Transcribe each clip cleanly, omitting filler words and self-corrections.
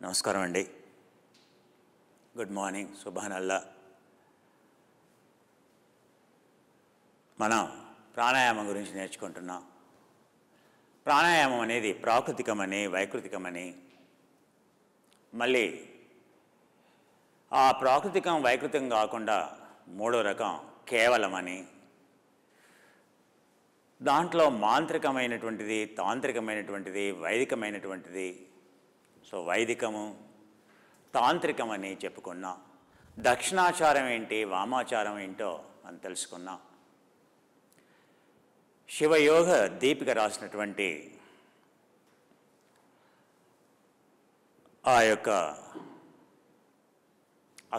నమస్కారం అండి. Good morning, సుబ్హానల్లా. మనం ప్రాణాయామం గురించి నేర్చుకుంటున్నాం. ప్రాణాయామం అనేది ప్రాకృతికమని, వైకృతికమని, మళ్ళీ ఆ ప్రాకృతికం వైకృతికం కాకుండా మూడో రకం కేవలమని, దాంట్లో మాంత్రికమైనటువంటిది, తాంత్రికమైనటువంటిది, వైదికమైనటువంటిది. సో వైదికము, తాంత్రికమని చెప్పుకున్నాం. దక్షిణాచారం ఏంటి, వామాచారం ఏంటో మనం తెలుసుకున్నాం. శివయోగ దీపిక రాసినటువంటి ఆ యొక్క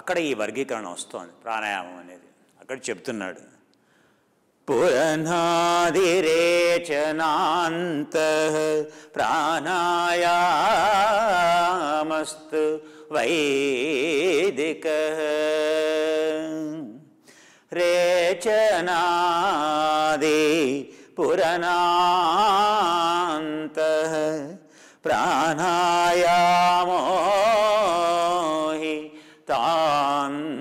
అక్కడ ఈ వర్గీకరణ వస్తోంది. ప్రాణాయామం అనేది అక్కడ చెప్తున్నాడు. పురనాదిరేచనాంత ప్రాణాయామస్తు వైదిక రేచనాది పురనాంత ప్రాణాయామో హి తాంత్రిక.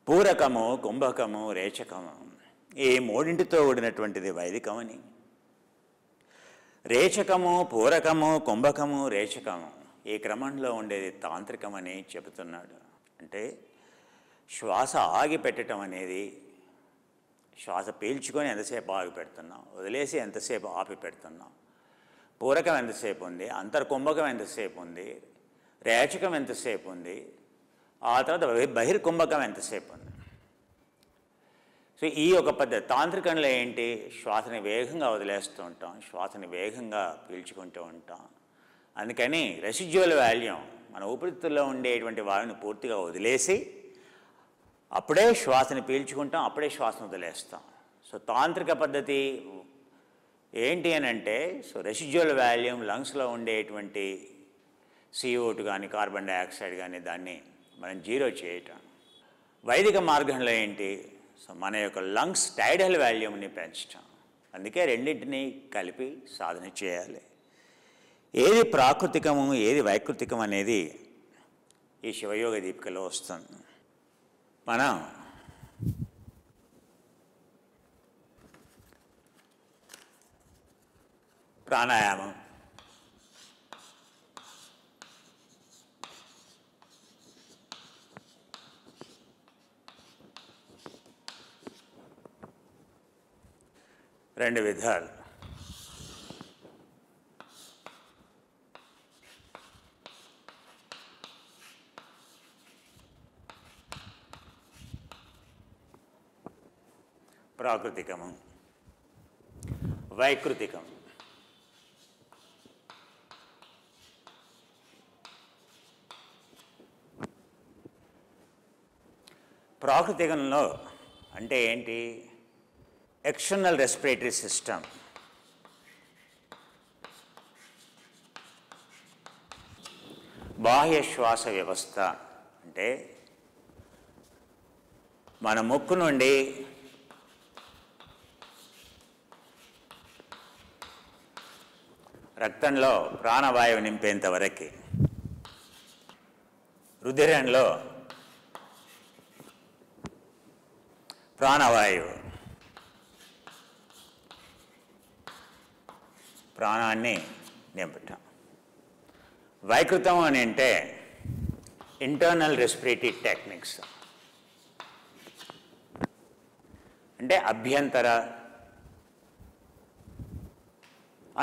పూరకము, కుంభకము, రేచకము, ఈ మూడింటితో కూడినటువంటిది వైదికమని. రేచకము, పూరకము, కుంభకము, రేచకము ఈ క్రమంలో ఉండేది తాంత్రికమని చెబుతున్నాడు. అంటే శ్వాస ఆగి పెట్టడం అనేది, శ్వాస పీల్చుకొని ఎంతసేపు ఆగి పెడుతున్నాం, వదిలేసి ఎంతసేపు ఆపి పెడుతున్నాం. పూరకం ఎంతసేపు ఉంది, అంతర్కుంభకం ఎంతసేపు ఉంది, రేచకం ఎంతసేపు ఉంది, ఆ తర్వాత బహిర్కుంభకం ఎంతసేపు ఉంది. సో ఈ ఒక పద్ధతి. తాంత్రికంలో ఏంటి, శ్వాసని వేగంగా వదిలేస్తూ ఉంటాం, శ్వాసని వేగంగా పీల్చుకుంటూ ఉంటాం. అందుకని రెసిడ్యువల్ వాల్యూమ్, మన ఊపిరితిత్తుల్లో ఉండేటువంటి వాయువుని పూర్తిగా వదిలేసి అప్పుడే శ్వాసని పీల్చుకుంటాం, అప్పుడే శ్వాసను వదిలేస్తాం. సో తాంత్రిక పద్ధతి ఏంటి అని అంటే, సో రెసిడ్యువల్ వాల్యూమ్ లంగ్స్లో ఉండేటువంటి CO2 కానీ, కార్బన్ డైఆక్సైడ్ కానీ, దాన్ని మనం జీరో చేయటం. వైదిక మార్గంలో ఏంటి, సో మన యొక్క లంగ్స్ టైడల్ వాల్యూమ్ని పెంచటం. అందుకే రెండింటినీ కలిపి సాధన చేయాలి. ఏది ప్రాకృతికము, ఏది వైకృతికం అనేది ఈ శివయోగ దీపికలో వస్తుంది. మనం ప్రాణాయామం, రెండు విధాలు. ప్రాకృతికము, వైకృతికం. ప్రాకృతికంలో అంటే ఏంటి, ఎక్స్టర్నల్ రెస్పిరేటరీ సిస్టమ్, బాహ్య శ్వాస వ్యవస్థ. అంటే మన ముక్కు నుండి రక్తంలో ప్రాణవాయువు నింపేంత వరకు, రుధిరంలో ప్రాణవాయువు, ప్రాణాన్ని నింపటం. వైకృతం అని అంటే ఇంటర్నల్ రెస్పిరేటరీ టెక్నిక్స్, అంటే అభ్యంతర,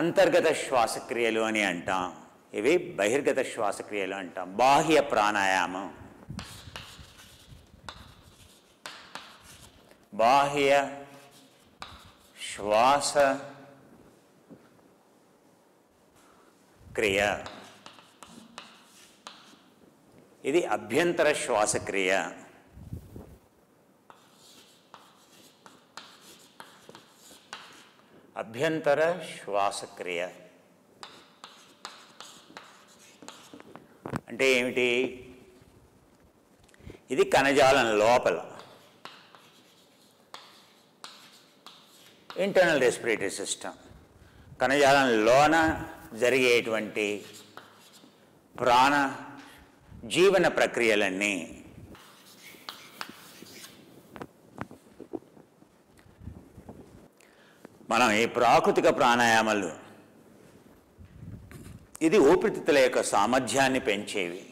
అంతర్గత శ్వాసక్రియలు అని అంటాం. ఇవి బహిర్గత శ్వాసక్రియలు అంటాం. బాహ్య ప్రాణాయామం, బాహ్య శ్వాస క్రియ, ఇది అభ్యంతర శ్వాసక్రియ. అభ్యంతర శ్వాసక్రియ అంటే ఏమిటి, ఇది కణజాలం లోపల ఇంటర్నల్ రెస్పిరేటరీ సిస్టమ్. కణజాలంలోన జరిగేటువంటి ప్రాణ జీవన ప్రక్రియలన్నీ మనం ఈ ప్రాకృతిక ప్రాణాయామాలు ఇది ఊపిరితిత్తుల యొక్క సామర్థ్యాన్ని పెంచేవి.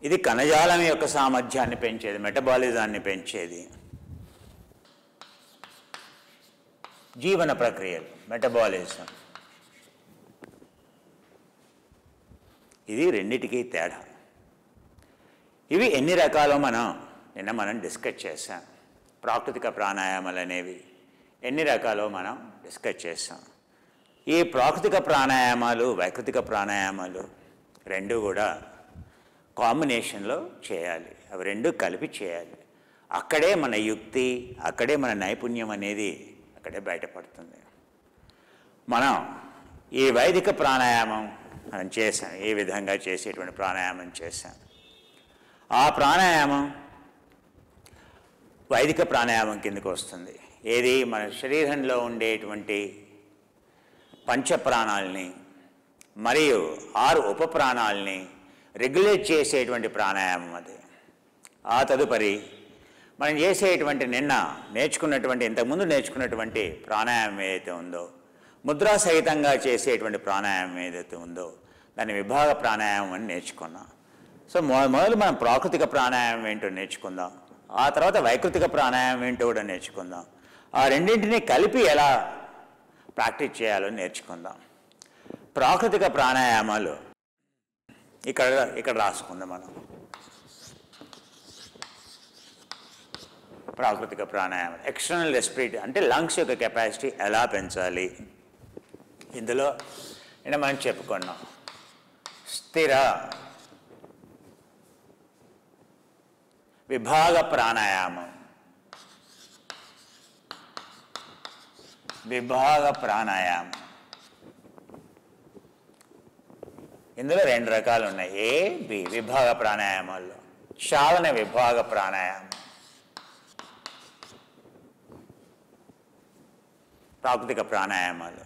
ఇది కణజాలం యొక్క సామర్థ్యాన్ని పెంచేది, మెటబాలిజాన్ని పెంచేది. జీవన ప్రక్రియలు, మెటబాలిజం, ఇది రెండిటికి తేడా. ఇవి ఎన్ని రకాలో మనం డిస్కస్ చేసాం. ప్రాకృతిక ప్రాణాయామాలు అనేవి ఎన్ని రకాలో మనం డిస్కస్ చేసాం. ఈ ప్రాకృతిక ప్రాణాయామాలు, వైకృతిక ప్రాణాయామాలు రెండు కూడా కాంబినేషన్లో చేయాలి. అవి రెండు కలిపి చేయాలి. అక్కడే మన యుక్తి, అక్కడే మన నైపుణ్యం అనేది అక్కడే బయటపడుతుంది. మనం ఈ వైదిక ప్రాణాయామం మనం చేసాం, ఏ విధంగా చేసేటువంటి ప్రాణాయామం చేసాం. ఆ ప్రాణాయామం వైదిక ప్రాణాయామం కిందకు వస్తుంది. ఏది మన శరీరంలో ఉండేటువంటి పంచప్రాణాలని మరియు 6 ఉపప్రాణాలని రెగ్యులేట్ చేసేటువంటి ప్రాణాయామం అది. ఆ తదుపరి మనం చేసేటువంటి ఇంతకుముందు నేర్చుకున్నటువంటి ప్రాణాయామం ఏదైతే ఉందో, ముద్రా సహితంగా చేసేటువంటి ప్రాణాయామం ఏదైతే ఉందో దాన్ని విభాగ ప్రాణాయామం అని నేర్చుకున్నాం. సో మొదలు మనం ప్రాకృతిక ప్రాణాయామం ఏంటో నేర్చుకుందాం. ఆ తర్వాత వైకృతిక ప్రాణాయామం ఏంటో కూడా నేర్చుకుందాం. ఆ రెండింటినీ కలిపి ఎలా ప్రాక్టీస్ చేయాలో నేర్చుకుందాం. ప్రాకృతిక ప్రాణాయామాలు ఇక్కడ రాసుకుందాం మనం. ప్రాకృతిక ప్రాణాయామం ఎక్స్టర్నల్ రెస్పిరేటరీ అంటే లంగ్స్ యొక్క కెపాసిటీ ఎలా పెంచాలి. ఇందులో మనం చెప్పుకున్నాం స్థిర విభాగ ప్రాణాయామం, విభాగ ప్రాణాయామం. ఇందులో 2 రకాలు ఉన్నాయి, ఏ బి. విభాగ ప్రాణాయామాల్లో చాలన విభాగ ప్రాణాయామం, ప్రాకృతిక ప్రాణాయామాలు,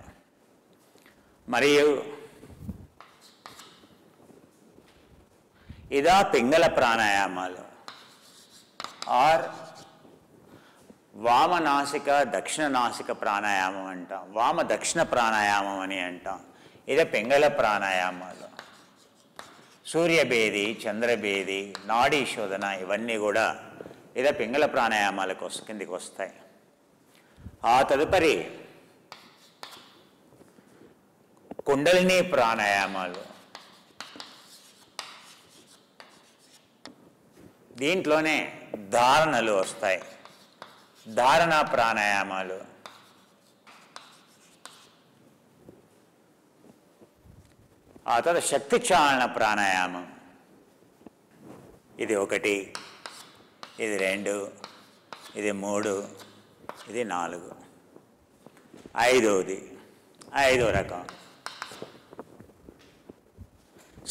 మరియు ఇదా పింగళ ప్రాణాయామాలు ఆర్ వామనాసిక దక్షిణ నాసిక ప్రాణాయామం అంటాం, వామ దక్షిణ ప్రాణాయామం అని అంటాం. ఇదే పింగళ ప్రాణాయామాలు. సూర్యభేది, చంద్రభేది, నాడీ శోధన ఇవన్నీ కూడా ఇదే పింగళ ప్రాణాయామాలకు కిందికి వస్తాయి. ఆ తదుపరి కుండలిని ప్రాణాయామాలు. దీంట్లోనే ధారణలు వస్తాయి, ధారణ ప్రాణాయామాలు. ఆ తర్వాత శక్తి చాలన ప్రాణాయామం. ఇది 1, ఇది 2, ఇది 3, ఇది 4, ఐదో రకం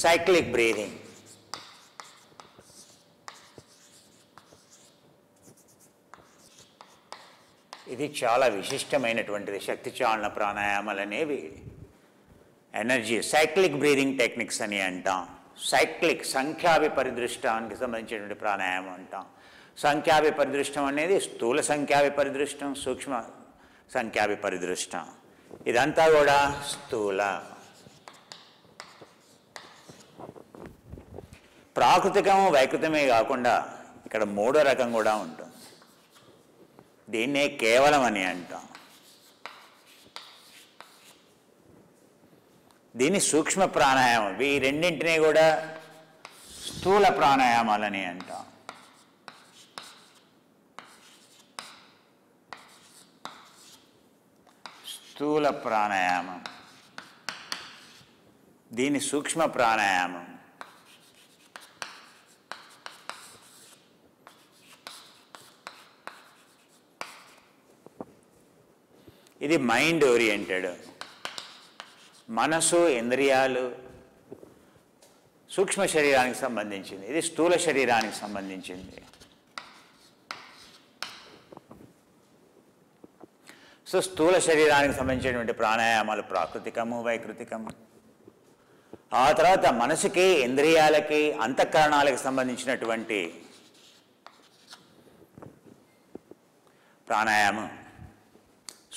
సైక్లిక్ బ్రీతింగ్. ఇది చాలా విశిష్టమైనటువంటిది. శక్తి చాలన ప్రాణాయామాలు అనేవి ఎనర్జీ సైక్లిక్ బ్రీదింగ్ టెక్నిక్స్ అని అంటాం. సైక్లిక్ సంఖ్యాభిపరిదృష్టానికి సంబంధించినటువంటి ప్రాణాయామం అంటాం. సంఖ్యాభిపరిదృష్టం అనేది స్థూల సంఖ్యాభిపరిదృష్టం, సూక్ష్మ సంఖ్యాభిపరిదృష్టం. ఇదంతా కూడా స్థూల. ప్రాకృతికము వైకృతమే కాకుండా ఇక్కడ 3వ రకం కూడా ఉంటుంది. దీన్నే కేవలం అని అంటాం. దీన్ని సూక్ష్మ ప్రాణాయామం. ఈ రెండింటినీ కూడా స్థూల ప్రాణాయామాలని అంటాం. స్థూల ప్రాణాయామం, దీన్ని సూక్ష్మ ప్రాణాయామం. ఇది మైండ్ ఓరియంటెడ్. మనసు, ఇంద్రియాలు సూక్ష్మ శరీరానికి సంబంధించింది, ఇది స్థూల శరీరానికి సంబంధించింది. సో స్థూల శరీరానికి సంబంధించినటువంటి ప్రాణాయామాలు ప్రాకృతికము, వైకృతికము. ఆ తర్వాత మనసుకి, ఇంద్రియాలకి, అంతఃకరణాలకు సంబంధించినటువంటి ప్రాణాయామం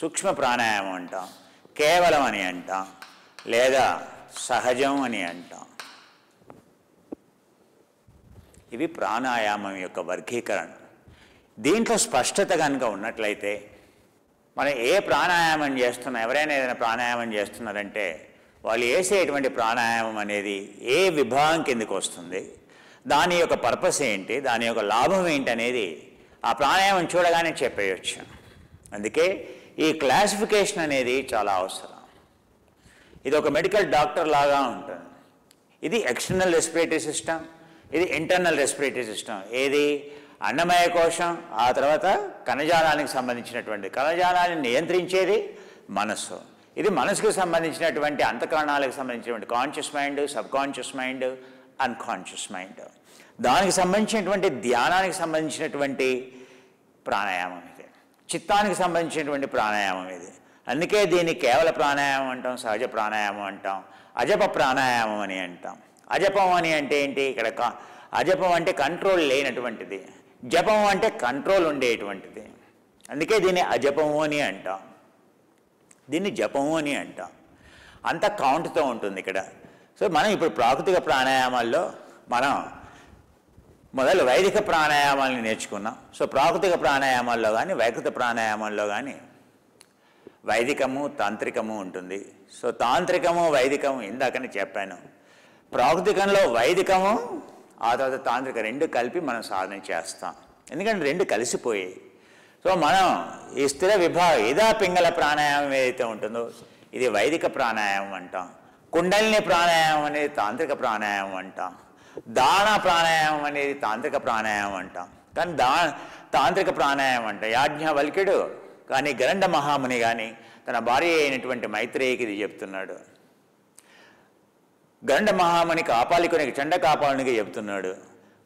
సూక్ష్మ ప్రాణాయామం అంటాం, కేవలం అని అంటాం, లేదా సహజం అని అంటాం. ఇవి ప్రాణాయామం యొక్క వర్గీకరణ. దీంట్లో స్పష్టత కనుక ఉన్నట్లయితే మనం ఏ ప్రాణాయామం చేస్తున్నా, ఎవరైనా ఏదైనా ప్రాణాయామం చేస్తున్నారంటే వాళ్ళు వేసేటువంటి ప్రాణాయామం అనేది ఏ విభాగం కిందకు వస్తుంది, దాని యొక్క పర్పస్ ఏంటి, దాని యొక్క లాభం ఏంటి అనేది ఆ ప్రాణాయామం చూడగానే చెప్పేయచ్చు. అందుకే ఈ క్లాసిఫికేషన్ అనేది చాలా అవసరం. ఇది ఒక మెడికల్ డాక్టర్ లాగా ఉంటుంది. ఇది ఎక్స్టర్నల్ రెస్పిరేటరీ సిస్టమ్, ఇది ఇంటర్నల్ రెస్పిరేటరీ సిస్టమ్. ఏది? అన్నమయ కోశం, ఆ తర్వాత కణజాలానికి సంబంధించినటువంటి, కణజాలాన్ని నియంత్రించేది మనస్సు. ఇది మనసుకు సంబంధించినటువంటి అంతఃకరణాలకు సంబంధించినటువంటి conscious mind, sub conscious mind, unconscious mind. దానికి సంబంధించినటువంటి ధ్యానానికి సంబంధించినటువంటి ప్రాణాయామం ఇది, చిత్తానికి సంబంధించినటువంటి ప్రాణాయామం ఇది. అందుకే దీన్ని కేవల ప్రాణాయామం అంటాం, సహజ ప్రాణాయామం అంటాం, అజప ప్రాణాయామం అని అంటాం. అజపం అని అంటే ఏంటి? ఇక్కడ అజపం అంటే కంట్రోల్ లేనటువంటిది, జపం అంటే కంట్రోల్ ఉండేటువంటిది. అందుకే దీన్ని అజపము అని అంటాం, దీన్ని జపము అని అంటాం. అంత కౌంట్తో ఉంటుంది ఇక్కడ. సో మనం ఇప్పుడు ప్రాకృతిక ప్రాణాయామాల్లో మనం మొదలు వైదిక ప్రాణాయామాలని నేర్చుకున్నాం. సో ప్రాకృతిక ప్రాణాయామాల్లో కానీ వైకృత ప్రాణాయామాల్లో కానీ వైదికము, తాంత్రికము ఉంటుంది. సో తాంత్రికము, వైదికము ఇందాకనే చెప్పాను. ప్రాకృతికంలో వైదికము, ఆ తర్వాత తాంత్రిక రెండు కలిపి మనం సాధన చేస్తాం. ఎందుకంటే రెండు కలిసిపోయాయి. సో మనం ఈ స్థిర విభాగం ఇదా పింగళ ప్రాణాయామం ఏదైతే ఉంటుందో ఇది వైదిక ప్రాణాయామం అంటాం. కుండలిని ప్రాణాయామం అనేది తాంత్రిక ప్రాణాయామం అంటాం. దాన ప్రాణాయామం అనేది తాంత్రిక ప్రాణాయామం అంటాం. కానీ తాంత్రిక ప్రాణాయామం అంట యాజ్ఞవల్క్యుడు కానీ గరండ మహాముని కానీ తన భార్య అయినటువంటి మైత్రేయికి ఇది చెప్తున్నాడు. గండ మహాముని కాపాలికునికి, చండ కాపాలునికి చెప్తున్నాడు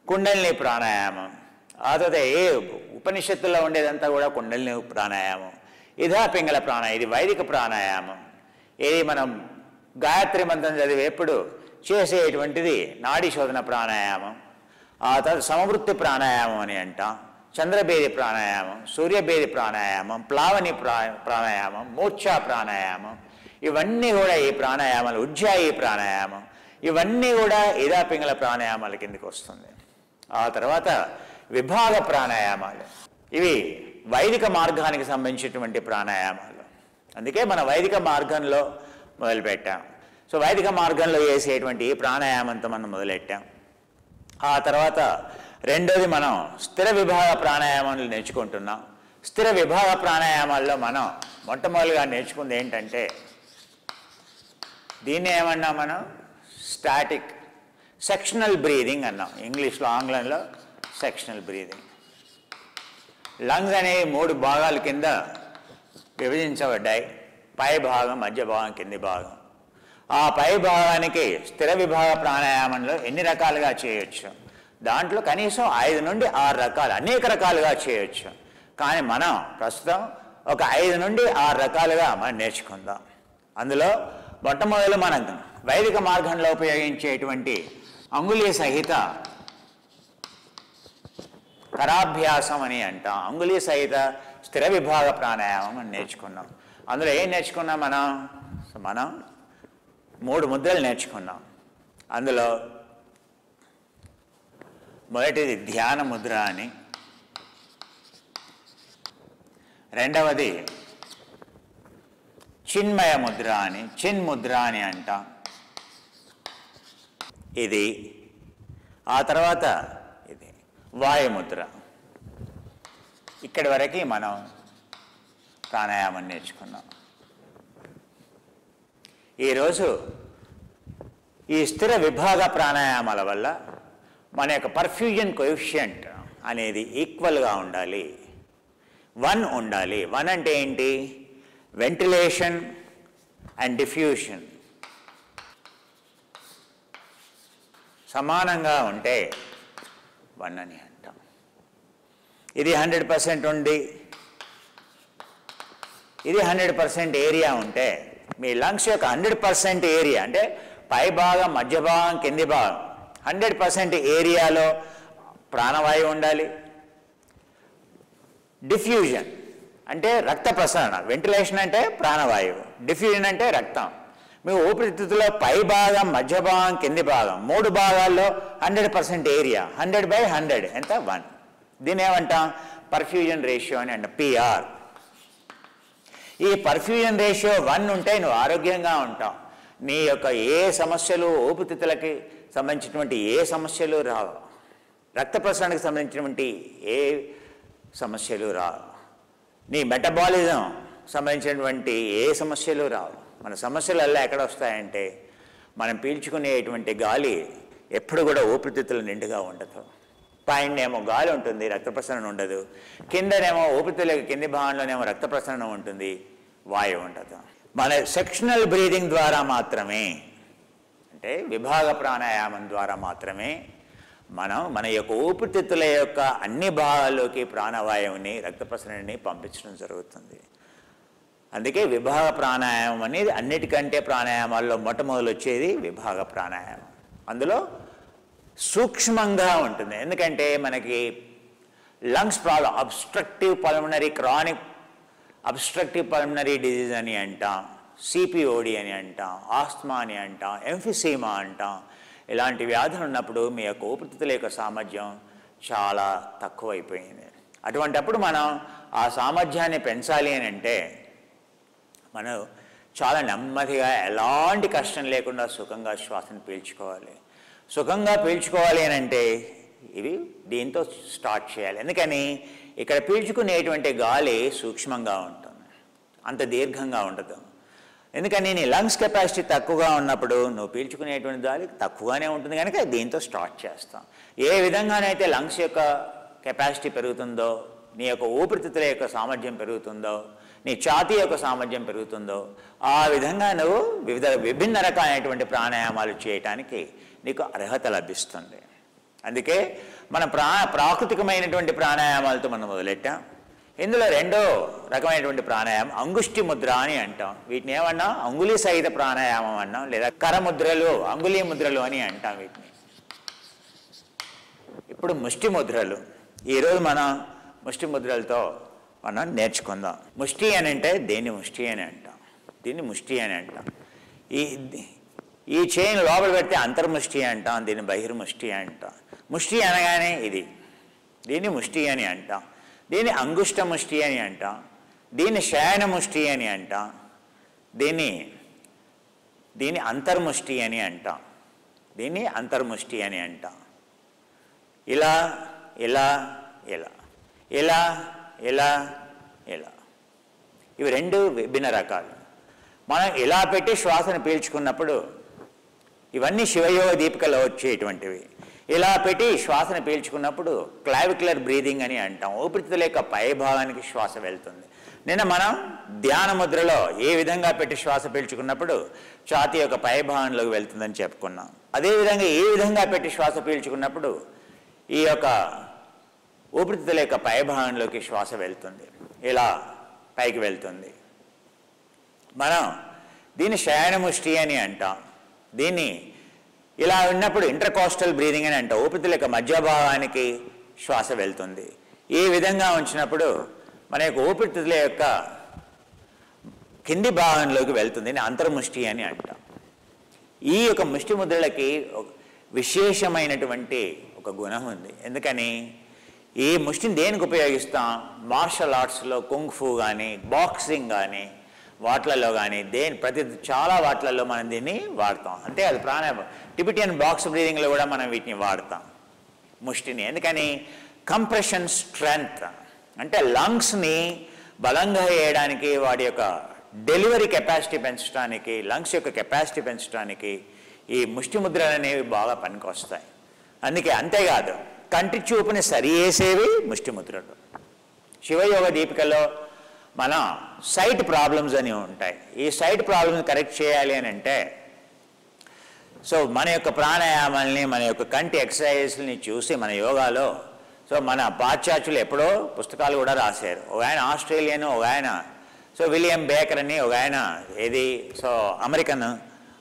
కుండలిని ప్రాణాయామం. ఆ తర్వాత ఏ ఉపనిషత్తుల్లో ఉండేదంతా కూడా కుండలిని ప్రాణాయామం. ఇదా పింగళ ప్రాణాయామం, ఇది వైదిక ప్రాణాయామం. ఏది మనం గాయత్రి మంత్రం చదివేప్పుడు చేసేటువంటిది నాడీ శోధన ప్రాణాయామం. ఆ తర్వాత సమవృత్తి ప్రాణాయామం అని అంటాం, చంద్రభేది ప్రాణాయామం, సూర్యభేది ప్రాణాయామం, ప్లావని ప్రాణాయామం, మూర్ఛా ప్రాణాయామం. ఇవన్నీ కూడా ఈ ప్రాణాయామాలు, ఉజ్జాయి ప్రాణాయామం, ఇవన్నీ కూడా ఇదా పింగళ ప్రాణాయామాల కిందకి వస్తుంది. ఆ తర్వాత విభాగ ప్రాణాయామాలు, ఇవి వైదిక మార్గానికి సంబంధించినటువంటి ప్రాణాయామాలు. అందుకే మన వైదిక మార్గంలో మొదలుపెట్టాం. సో వైదిక మార్గంలో చేసేటువంటి ఈ ప్రాణాయామంతో మనం మొదలెట్టాం. ఆ తర్వాత రెండోది మనం స్థిర విభాగ ప్రాణాయామాలు నేర్చుకుంటున్నాం. స్థిర విభాగ ప్రాణాయామాల్లో మనం మొట్టమొదటిగా నేర్చుకుంది ఏంటంటే దీన్ని ఏమన్నా మనం స్టాటిక్ సెక్షనల్ బ్రీదింగ్ అన్నాం. ఇంగ్లీష్లో, ఆంగ్లంలో సెక్షనల్ బ్రీదింగ్. లంగ్స్ అనేవి 3 భాగాల కింద విభజించబడ్డాయి. పై భాగం, మధ్య భాగం, కింది భాగం. ఆ పై భాగానికి స్థిర విభాగ ప్రాణాయామంలో ఎన్ని రకాలుగా చేయొచ్చు? దాంట్లో కనీసం 5 నుండి 6 రకాలు, అనేక రకాలుగా చేయొచ్చు. కానీ మనం ప్రస్తుతం ఒక 5 నుండి 6 రకాలుగా మనం నేర్చుకుందాం. అందులో మొట్టమొదలు మనం వైదిక మార్గంలో ఉపయోగించేటువంటి అంగుళీ సహిత కరాభ్యాసం అని అంటాం. అంగుళీ సహిత స్థిర విభాగ ప్రాణాయామం అని నేర్చుకున్నాం. అందులో ఏం నేర్చుకున్నాం మనం 3 ముద్రలు నేర్చుకున్నాం. అందులో మొదటిది ధ్యాన ముద్ర అని, రెండవది చిన్మయ ముద్ర అని, చిన్ ముద్ర అని అంటాం ఇది. ఆ తర్వాత ఇది వాయుముద్ర. ఇక్కడి వరకు మనం ప్రాణాయామం నేర్చుకున్నాం. ఈరోజు ఈ స్థిర విభాగ ప్రాణాయామాల వల్ల మన యొక్క పర్ఫ్యూజన్ కోఎఫిషియంట్ అనేది ఈక్వల్గా ఉండాలి, 1 ఉండాలి. 1 అంటే ఏంటి? వెంటిలేషన్ అండ్ డిఫ్యూషన్ సమానంగా ఉంటే 1 అని అంటాం. ఇది 100% ఉండి ఇది 100% ఏరియా ఉంటే మీ లంగ్స్ యొక్క 100% ఏరియా అంటే పై భాగం, మధ్య భాగం, కింది భాగం 100% ఏరియాలో ప్రాణవాయువు ఉండాలి. డిఫ్యూజన్ అంటే రక్త ప్రసరణ, వెంటిలేషన్ అంటే ప్రాణవాయువు, డిఫ్యూజన్ అంటే రక్తం. మీ ఊపిరితిత్తులో పై భాగం, మధ్య భాగం, కింది భాగం 3 భాగాల్లో 100% ఏరియా, 100/100 ఎంత 1. దీని ఏమంటాం? పర్ఫ్యూజన్ రేషియో అని అంటాం, PR. ఈ పర్ఫ్యూజన్ రేషియో 1 ఉంటే నువ్వు ఆరోగ్యంగా ఉంటావు. నీ యొక్క ఏ సమస్యలు, ఊపిరితిత్తులకి సంబంధించినటువంటి ఏ సమస్యలు రావు, రక్త ప్రసరణకు సంబంధించినటువంటి ఏ సమస్యలు రావు, నీ మెటబాలిజం సంబంధించినటువంటి ఏ సమస్యలు రావు. మన సమస్యలల్లా ఎక్కడ వస్తాయంటే మనం పీల్చుకునేటువంటి గాలి ఎప్పుడు కూడా ఊపిరితిత్తులు నిండుగా ఉండదు. పైనేమో గాలి ఉంటుంది, రక్త ప్రసరణ ఉండదు. కిందనేమో ఊపిరితిత్తుల కింది భాగంలోనేమో రక్త ప్రసరణ ఉంటుంది, వాయువు ఉండదు. మన సెక్షనల్ బ్రీదింగ్ ద్వారా మాత్రమే, అంటే విభాగ ప్రాణాయామం ద్వారా మాత్రమే మనం మన యొక్క ఊపిరితిత్తుల యొక్క అన్ని భాగాల్లోకి ప్రాణవాయువుని, రక్త ప్రసరణని పంపించడం జరుగుతుంది. అందుకే విభాగ ప్రాణాయామం అనేది అన్నిటికంటే ప్రాణాయామాల్లో మొట్టమొదలు వచ్చేది విభాగ ప్రాణాయామం. అందులో సూక్ష్మంగా ఉంటుంది. ఎందుకంటే మనకి lungs problem, obstructive pulmonary, chronic obstructive pulmonary disease అని అంటాం, CPOD అని అంటాం, ఆస్మా అని అంటాం, ఎంఫిసీమా అంటాం. ఇలాంటి వ్యాధులు ఉన్నప్పుడు మీ యొక్క ఊపిరితిత్తుల యొక్క సామర్థ్యం చాలా తక్కువైపోయింది. అటువంటప్పుడు మనం ఆ సామర్థ్యాన్ని పెంచాలి అని అంటే మనం చాలా నెమ్మదిగా, ఎలాంటి కష్టం లేకుండా సుఖంగా శ్వాసను పీల్చుకోవాలి. సుఖంగా పీల్చుకోవాలి అని అంటే ఇవి దీంతో స్టార్ట్ చేయాలి. ఎందుకని ఇక్కడ పీల్చుకునేటువంటి గాలి సూక్ష్మంగా ఉంటుంది, అంత దీర్ఘంగా ఉండదు. ఎందుకని నీ లంగ్స్ కెపాసిటీ తక్కువగా ఉన్నప్పుడు నువ్వు పీల్చుకునేటువంటి గాలి తక్కువగానే ఉంటుంది కనుక దీంతో స్టార్ట్ చేస్తాం. ఏ విధంగానైతే లంగ్స్ యొక్క కెపాసిటీ పెరుగుతుందో, నీ యొక్క ఊపిరితిత్తుల యొక్క సామర్థ్యం పెరుగుతుందో, నీ ఛాతీ యొక్క సామర్థ్యం పెరుగుతుందో ఆ విధంగా నువ్వు విభిన్న రకాలైనటువంటి ప్రాణాయామాలు చేయటానికి నీకు అర్హత లభిస్తుంది. అందుకే మనం ప్రాకృతికమైనటువంటి ప్రాణాయామాలతో మనం మొదలెట్టాం. ఇందులో రెండో రకమైనటువంటి ప్రాణాయామం అంగుష్టి ముద్ర అని అంటాం. వీటిని ఏమన్నాం? అంగుళీ సహిత ప్రాణాయామం అన్నాం, లేదా కరముద్రలు, అంగుళీ ముద్రలు అని అంటాం వీటిని. ఇప్పుడు ముష్టి ముద్రలు. ఈరోజు మనం ముష్టి ముద్రలతో మనం నేర్చుకుందాం. ముష్టి అని అంటే దేన్ని ముష్టి అని అంటాం, దీన్ని ముష్టి అని అంటాం. ఈ చైన్ లోపల పెడితే అంతర్ముష్టి అంటాం, దీన్ని బహిర్ముష్టి అంటాం. ముష్టి అనగానే ఇది, దీన్ని ముష్టి అని అంటాం. దీన్ని అంగుష్ట ముష్టి అని అంటాం, దీన్ని శయన ముష్టి అని అంటాం, దీన్ని అంతర్ముష్టి అని అంటాం, దీన్ని అంతర్ముష్టి అని అంటాం. ఇలా ఇలా ఇలా ఇలా ఇలా ఇలా ఇవి రెండు విభిన్న రకాలు. మనం ఇలా పెట్టి శ్వాసను పీల్చుకున్నప్పుడు ఇవన్నీ శివయోగ దీపికలో వచ్చేటువంటివి. ఇలా పెట్టి శ్వాసను పీల్చుకున్నప్పుడు క్లావిక్యులర్ బ్రీదింగ్ అని అంటాం. ఊపిరితిత్తుల యొక్క పై భాగానికి శ్వాస వెళ్తుంది. నిన్న మనం ధ్యాన ముద్రలో ఏ విధంగా పెట్టి శ్వాస పీల్చుకున్నప్పుడు ఛాతీ యొక్క పై భాగంలోకి వెళ్తుందని చెప్పుకున్నాం. అదేవిధంగా ఏ విధంగా పెట్టి శ్వాస పీల్చుకున్నప్పుడు ఈ యొక్క ఊపిరితిత్తుల యొక్క పై భాగంలోకి శ్వాస వెళ్తుంది, ఇలా పైకి వెళ్తుంది. మనం దీన్ని శయనముష్టి అని అంటాం. దీన్ని ఇలా ఉన్నప్పుడు ఇంటర్కోస్టల్ బ్రీదింగ్ అని అంటాం. ఊపిరితిత్తుల యొక్క మధ్య భాగానికి శ్వాస వెళ్తుంది. ఈ విధంగా ఉంచినప్పుడు మన యొక్క ఊపిరితిత్తుల యొక్క కింది భాగంలోకి వెళ్తుంది, అంతర్ముష్టి అని అంటాం. ఈ యొక్క ముష్టి ముద్రలకి విశేషమైనటువంటి ఒక గుణం ఉంది. ఎందుకని ఈ ముష్టిని దేనికి ఉపయోగిస్తాం? మార్షల్ ఆర్ట్స్లో కుంగ్ఫూ కానీ, బాక్సింగ్ కానీ, వాటిలలో కానీ చాలా వాటిలలో మనం దీన్ని వాడతాం. అంతే అది టిబెటియన్ బాక్స్ బ్రీదింగ్లో కూడా మనం వీటిని వాడతాం ముష్టిని. ఎందుకని కంప్రెషన్ స్ట్రెంగ్త్ అంటే లంగ్స్ని బలంగా వేయడానికి, వాడి యొక్క డెలివరీ కెపాసిటీ పెంచడానికి, లంగ్స్ యొక్క కెపాసిటీ పెంచడానికి ఈ ముష్టి ముద్రలు అనేవి బాగా పనికొస్తాయి. అందుకే అంతేకాదు కంటి చూపుని సరిచేసేవి ముష్టి ముద్రలు. శివయోగ దీపికలో మన సైట్ ప్రాబ్లమ్స్ అని ఉంటాయి. ఈ సైట్ ప్రాబ్లమ్స్ కరెక్ట్ చేయాలి అని అంటే మన యొక్క ప్రాణాయామాలని, మన యొక్క కంటి ఎక్సర్సైజ్ని చూసి మన యోగాలో మన పాశ్చాత్యులు ఎప్పుడో పుస్తకాలు కూడా రాశారు. ఒక ఆయన ఆస్ట్రేలియన్, ఒక ఆయన సో విలియం బేకర్ అని ఒక ఆయన ఏది సో అమెరికన్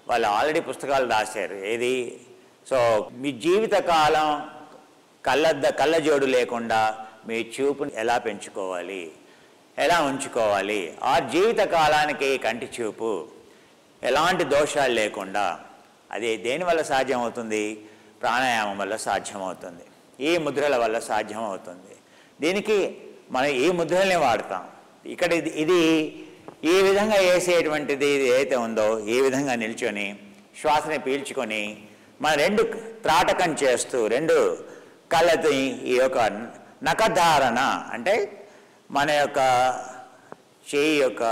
వాళ్ళు ఆల్రెడీ పుస్తకాలు రాశారు ఏది సో మీ జీవితకాలం కళ్ళజోడు లేకుండా మీ చూపుని ఎలా పెంచుకోవాలి, ఎలా ఉంచుకోవాలి, ఆ జీవిత కాలానికి కంటి చూపు ఎలాంటి దోషాలు లేకుండా అది దేనివల్ల సాధ్యమవుతుంది? ప్రాణాయామం వల్ల సాధ్యమవుతుంది, ఈ ముద్రల వల్ల సాధ్యమవుతుంది. దీనికి మనం ఈ ముద్రల్ని వాడతాం. ఇక్కడ ఇది ఈ విధంగా వేసేటువంటిది ఏదైతే ఉందో ఈ విధంగా నిల్చొని శ్వాసని పీల్చుకొని మన రెండు త్రాటకం చేస్తూ రెండు కళ్ళతో ఈ యొక్క నఖధారణ అంటే మన యొక్క చేయి యొక్క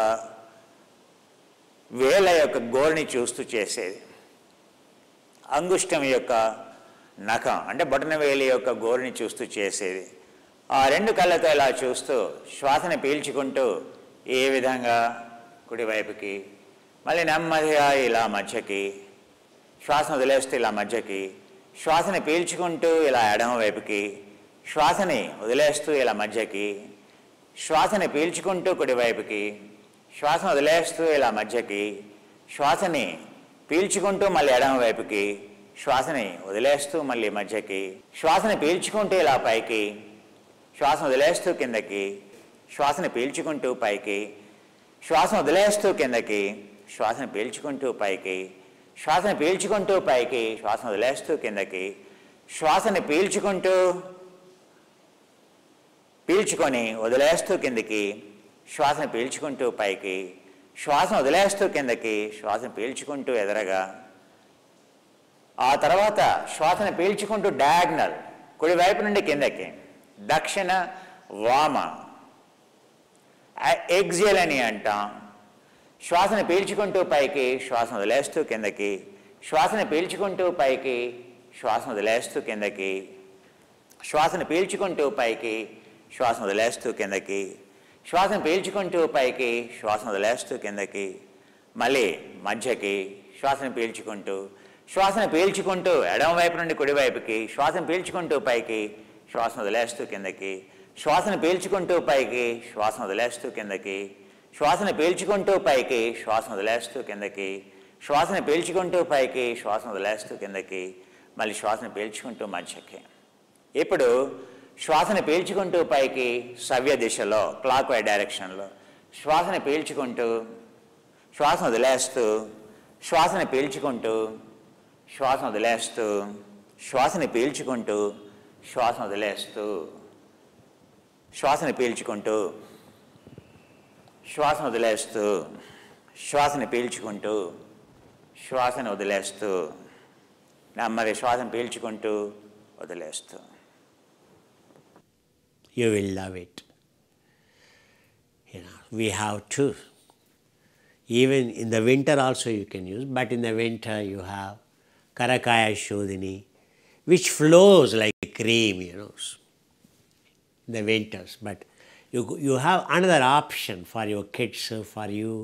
వేల యొక్క గోరుని చూస్తూ చేసేది, అంగుష్టం యొక్క నఖం అంటే బొటన వేలి యొక్క గోరుని చూస్తూ చేసేది. ఆ రెండు కళ్ళతో ఇలా చూస్తూ శ్వాసని పీల్చుకుంటూ ఏ విధంగా కుడివైపుకి, మళ్ళీ నెమ్మదిగా ఇలా మధ్యకి, శ్వాసను వదిలేస్తూ ఇలా మధ్యకి, శ్వాసని పీల్చుకుంటూ ఇలా ఎడమ వైపుకి, శ్వాసని వదిలేస్తూ ఇలా మధ్యకి, శ్వాసని పీల్చుకుంటూ కుడివైపుకి, శ్వాసను వదిలేస్తూ ఇలా మధ్యకి, శ్వాసని పీల్చుకుంటూ మళ్ళీ ఎడమ వైపుకి, శ్వాసని వదిలేస్తూ మళ్ళీ మధ్యకి, శ్వాసని పీల్చుకుంటూ ఇలా పైకి, శ్వాసను వదిలేస్తూ కిందకి, శ్వాసని పీల్చుకుంటూ పైకి, శ్వాసను వదిలేస్తూ కిందకి, శ్వాసను పీల్చుకుంటూ పైకి, శ్వాసని పీల్చుకుంటూ పైకి, శ్వాసను వదిలేస్తూ కిందకి, శ్వాసని పీల్చుకొని వదిలేస్తూ కిందకి, శ్వాసను పీల్చుకుంటూ పైకి, శ్వాసను వదిలేస్తూ కిందకి, శ్వాసను పీల్చుకుంటూ ఎదరగా, ఆ తర్వాత శ్వాసను పీల్చుకుంటూ డయాగ్నల్ కుడివైపు నుండి కిందకి, దక్షిణ వామ ఎగ్జేల్ అని అంటాం. శ్వాసను పీల్చుకుంటూ పైకి, శ్వాసను వదిలేస్తూ కిందకి, శ్వాసను పీల్చుకుంటూ పైకి, శ్వాసను వదిలేస్తూ కిందకి, శ్వాసను పీల్చుకుంటూ పైకి, శ్వాసను వదిలేస్తూ కిందకి, శ్వాసను పీల్చుకుంటూ పైకి, శ్వాసను వదిలేస్తూ కిందకి, మళ్ళీ మధ్యకి, శ్వాసను పీల్చుకుంటూ ఎడమవైపు నుండి కుడివైపుకి, శ్వాసను పీల్చుకుంటూ పైకి, శ్వాసను వదిలేస్తూ కిందకి, శ్వాసను పీల్చుకుంటూ పైకి, శ్వాసను వదిలేస్తూ కిందకి, శ్వాసను పీల్చుకుంటూ పైకి, శ్వాసను వదిలేస్తూ కిందకి, శ్వాసను పీల్చుకుంటూ పైకి, శ్వాసను వదిలేస్తూ కిందకి, మళ్ళీ శ్వాసను పీల్చుకుంటూ మధ్యకి. ఇప్పుడు శ్వాసను పీల్చుకుంటూ పైకి సవ్య దిశలో క్లాక్ వైజ్ డైరెక్షన్లో శ్వాసను పీల్చుకుంటూ, శ్వాసను వదిలేస్తూ, శ్వాసను పీల్చుకుంటూ, శ్వాసను వదిలేస్తూ, శ్వాసను పీల్చుకుంటూ, శ్వాసను వదిలేస్తూ, శ్వాసను పీల్చుకుంటూ, శ్వాసను వదిలేస్తూ, శ్వాసను పీల్చుకుంటూ, శ్వాసను వదిలేస్తూ, నెమ్మది శ్వాసను పీల్చుకుంటూ వదిలేస్తూ. You will love it. We have to. Even in the winter also you can use, but in the winter you have Karakaya Shodhini, which flows like cream, in the winters. But you have another option for your kids, for you,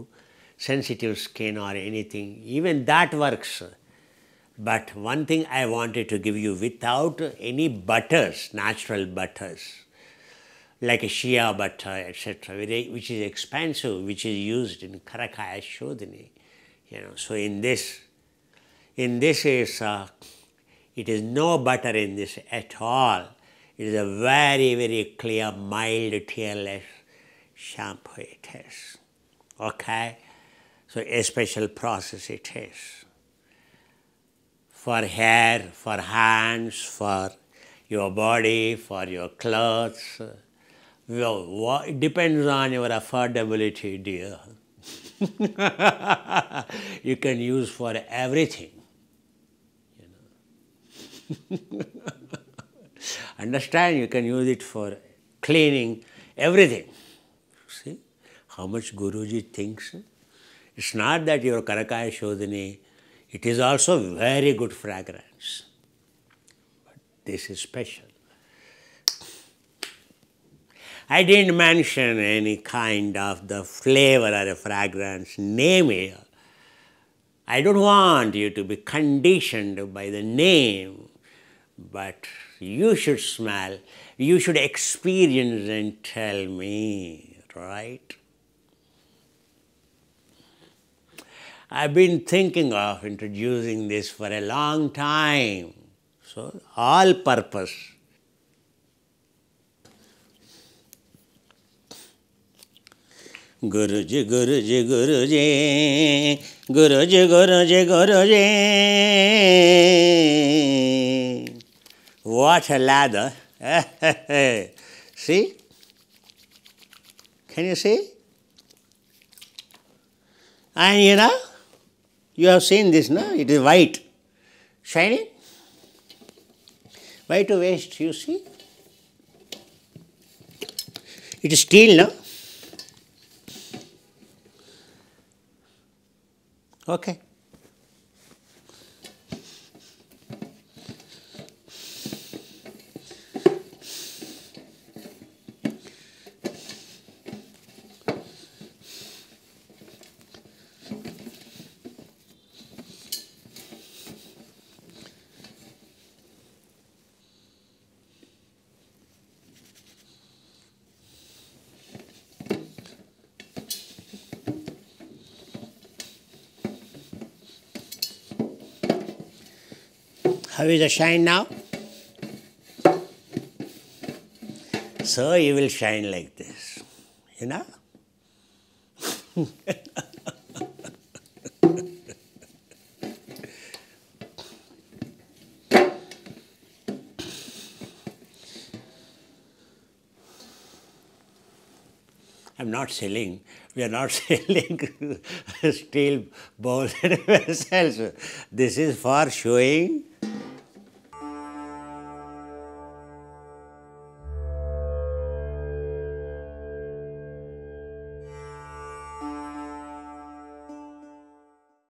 sensitive skin or anything. Even that works. But one thing I wanted to give you, without any butters, natural butters, like a shea butter, etc., which is expensive, which is used in Karakaya Shodhini. So in this is, it is no butter in this at all. It is a very, very clear, mild, tearless shampoo it is. Okay? So a special process it is. For hair, for hands, for your body, for your clothes. Well, it depends on your affordability, dear. You can use for everything. Understand? You can use it for cleaning, everything. See how much Guruji thinks? It's not that your Karakaya Shodhini, it is also very good fragrance. But this is special. I didn't mention any kind of the flavor or a fragrance name here. I don't want you to be conditioned by the name, but you should smell, you should experience and tell me, right? I've been thinking of introducing this for a long time. So, all purpose. Guruji, Guruji, Guruji, Guruji, Guruji, Guruji. What a ladder. See? Can you see? And you have seen this, no? It is white, shining. White to waste, you see? It is steel, no? Okay. How is the shine now? So you will shine like this, I'm not selling. We are not selling steel bowls and vessels. This is for showing